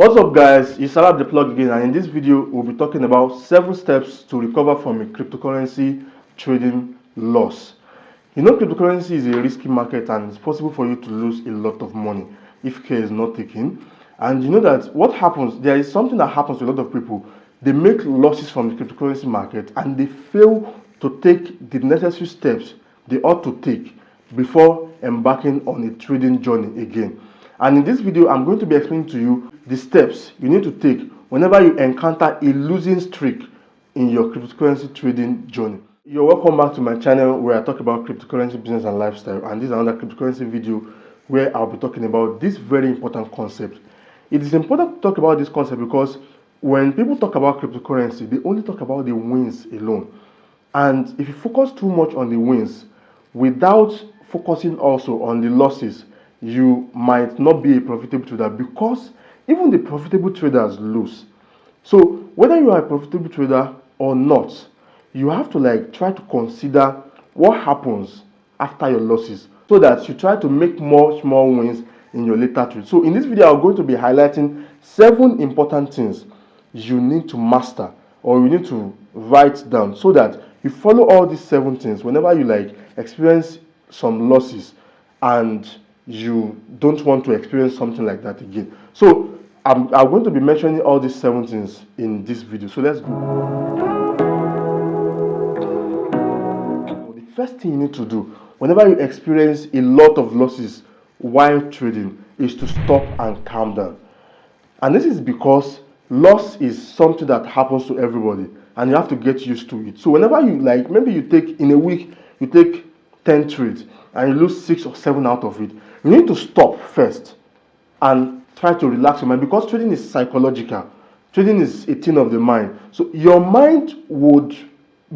What's up guys, it's Salah the Plug again, and in this video we'll be talking about 7 steps to recover from a cryptocurrency trading loss. You know, cryptocurrency is a risky market and it's possible for you to lose a lot of money if care is not taken. And you know that what happens, there is something that happens to a lot of people. They make losses from the cryptocurrency market and they fail to take the necessary steps they ought to take before embarking on a trading journey again. And in this video, I'm going to be explaining to you the steps you need to take whenever you encounter a losing streak in your cryptocurrency trading journey. You're welcome back to my channel where I talk about cryptocurrency business and lifestyle. And this is another cryptocurrency video where I'll be talking about this very important concept. It is important to talk about this concept because when people talk about cryptocurrency, they only talk about the wins alone. And if you focus too much on the wins without focusing also on the losses, you might not be a profitable trader, because even the profitable traders lose. So whether you are a profitable trader or not, you have to try to consider what happens after your losses so that you try to make much more wins in your later trade. So in this video, I'm going to be highlighting 7 important things you need to master or you need to write down so that you follow all these 7 things whenever you experience some losses and you don't want to experience something like that again. So I'm going to be mentioning all these 7 things in this video. So let's go. The first thing you need to do whenever you experience a lot of losses while trading is to stop and calm down. And this is because loss is something that happens to everybody and you have to get used to it. So whenever you maybe you take in a week, you take 10 trades and you lose 6 or 7 out of it, you need to stop first and try to relax your mind, because trading is psychological. Trading is a thing of the mind. So your mind would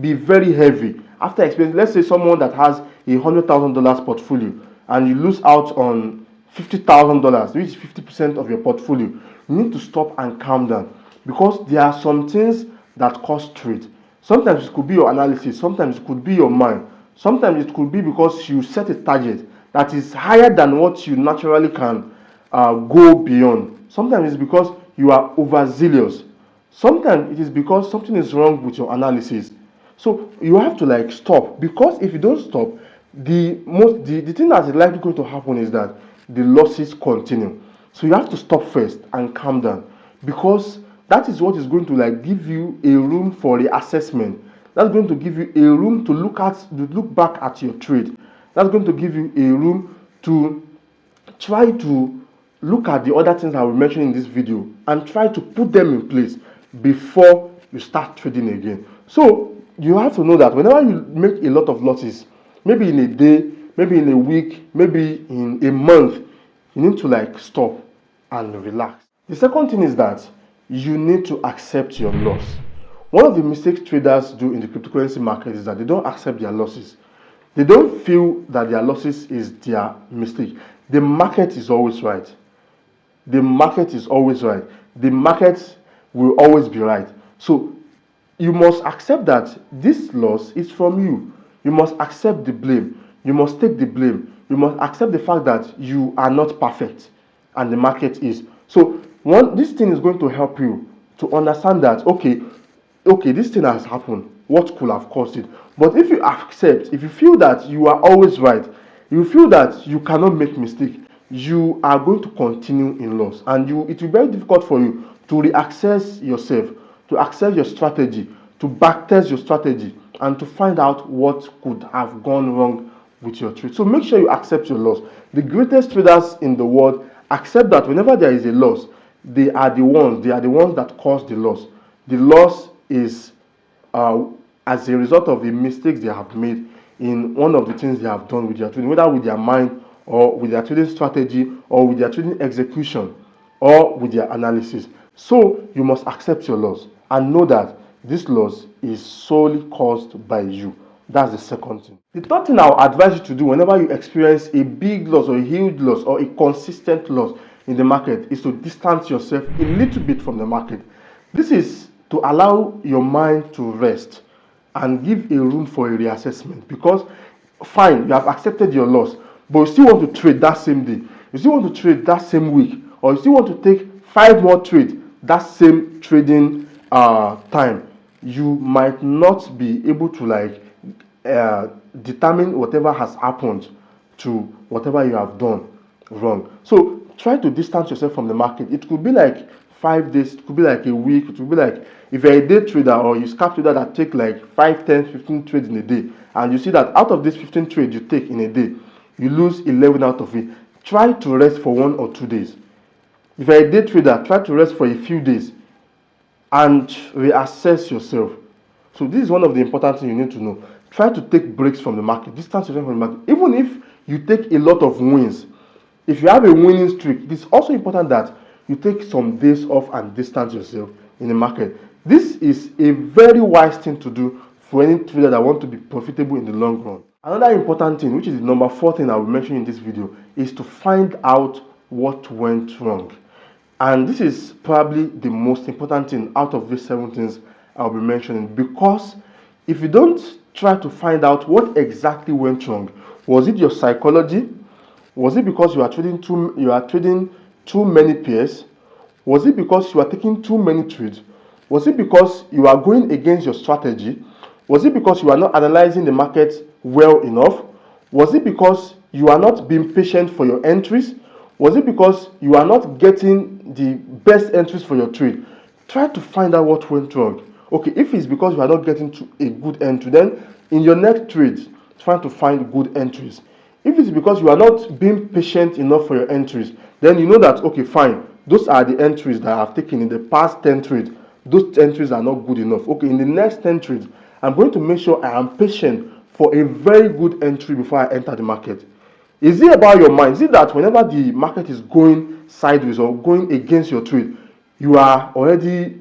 be very heavy after experiencing, let's say someone that has a $100,000 portfolio and you lose out on $50,000, which is 50% of your portfolio. You need to stop and calm down, because there are some things that cause trade. Sometimes it could be your analysis, sometimes it could be your mind, sometimes it could be because you set a target that is higher than what you naturally can go beyond. Sometimes it's because you are overzealous. Sometimes it is because something is wrong with your analysis. So you have to stop, because if you don't stop, the thing that is likely going to happen is that the losses continue. So you have to stop first and calm down, because that is what is going to give you a room for reassessment. That's going to give you a room to look back at your trade. That's going to give you a room to try to look at the other things I will mention in this video and try to put them in place before you start trading again. So you have to know that whenever you make a lot of losses, maybe in a day, maybe in a week, maybe in a month, you need to stop and relax. The second thing is that you need to accept your loss. One of the mistakes traders do in the cryptocurrency market is that they don't accept their losses. They don't feel that their losses is their mistake. The market is always right. The market is always right. The market will always be right. So you must accept that this loss is from you. You must accept the blame. You must take the blame. You must accept the fact that you are not perfect and the market is. So this thing is going to help you to understand that okay, this thing has happened. What could have caused it? But if you accept, if you feel that you are always right, you feel that you cannot make mistake, you are going to continue in loss, and it will be very difficult for you to reaccess yourself, to access your strategy, to backtest your strategy, and to find out what could have gone wrong with your trade. So make sure you accept your loss. The greatest traders in the world accept that whenever there is a loss, they are the ones that cause the loss. The loss is as a result of the mistakes they have made in one of the things they have done with their trading, whether with their mind or with their trading strategy or with their trading execution or with their analysis. So you must accept your loss and know that this loss is solely caused by you. That's the second thing. The third thing I'll advise you to do whenever you experience a big loss or a huge loss or a consistent loss in the market is to distance yourself a little bit from the market. This is to allow your mind to rest and give a room for a reassessment, because fine, you have accepted your loss, but you still want to trade that same day, you still want to trade that same week, or you still want to take 5 more trades that same trading time, you might not be able to like determine whatever has happened to whatever you have done wrong. So try to distance yourself from the market. It could be like 5 days, it could be like a week, it could be like if you're a day trader or you scalp trader that take like 5, 10, 15 trades in a day, and you see that out of these 15 trades you take in a day, you lose 11 out of it. Try to rest for 1 or 2 days. If you're a day trader, try to rest for a few days and reassess yourself. So this is one of the important things you need to know. Try to take breaks from the market, distance yourself from the market. Even if you take a lot of wins, if you have a winning streak, it is also important that you take some days off and distance yourself in the market. This is a very wise thing to do for any trader that want to be profitable in the long run. Another important thing, which is the number 4 thing I will mention in this video, is to find out what went wrong. And this is probably the most important thing out of these 7 things I'll be mentioning, because if you don't try to find out what exactly went wrong, was it your psychology? Was it because you are trading too many pairs? Was it because you are taking too many trades? Was it because you are going against your strategy? Was it because you are not analyzing the market well enough? Was it because you are not being patient for your entries? Was it because you are not getting the best entries for your trade? Try to find out what went wrong. Okay, if it's because you are not getting to a good entry, then in your next trade, try to find good entries. If it's because you are not being patient enough for your entries, then you know that, okay, fine, those are the entries that I have taken in the past 10 trades. Those entries are not good enough. Okay, in the next 10 trades, I'm going to make sure I am patient for a very good entry before I enter the market. Is it about your mind? Is it that whenever the market is going sideways or going against your trade, you are already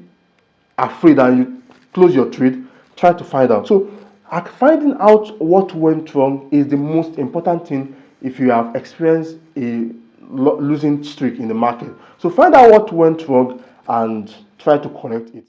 afraid and you close your trade? Try to find out. So finding out what went wrong is the most important thing if you have experienced a losing streak in the market. So find out what went wrong and try to correct it.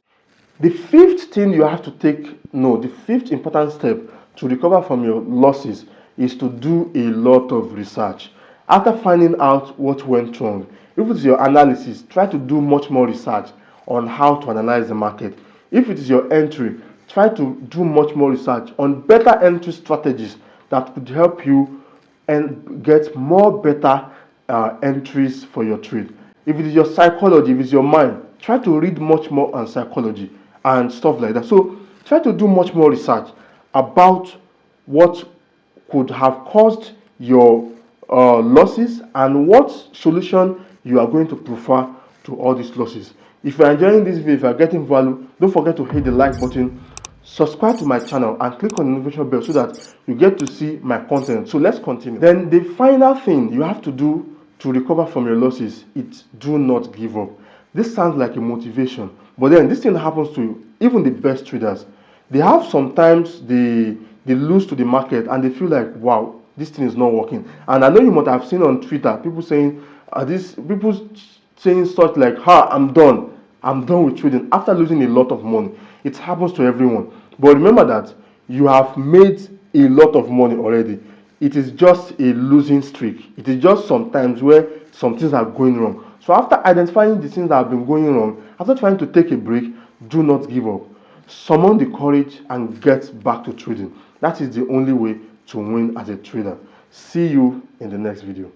The 5th thing you have to the 5th important step to recover from your losses is to do a lot of research. After finding out what went wrong, if it is your analysis, try to do much more research on how to analyze the market. If it is your entry, try to do much more research on better entry strategies that could help you and get more better entries for your trade. If it is your psychology, if it's your mind, try to read much more on psychology and stuff like that. So try to do much more research about what could have caused your losses and what solution you are going to prefer to all these losses. If you are enjoying this video, if you are getting value, don't forget to hit the like button, subscribe to my channel, and click on the notification bell so that you get to see my content. So let's continue. Then the final thing you have to do to recover from your losses is do not give up. This sounds like a motivation, but then this thing happens to even the best traders. They have sometimes they lose to the market and they feel like, wow, this thing is not working. And I know you might have seen on Twitter people saying such like, ha, I'm done with trading after losing a lot of money. It happens to everyone. But remember that you have made a lot of money already. It is just a losing streak. It is just sometimes where some things are going wrong. So after identifying the things that have been going wrong, after trying to take a break, do not give up. Summon the courage and get back to trading. That is the only way to win as a trader. See you in the next video.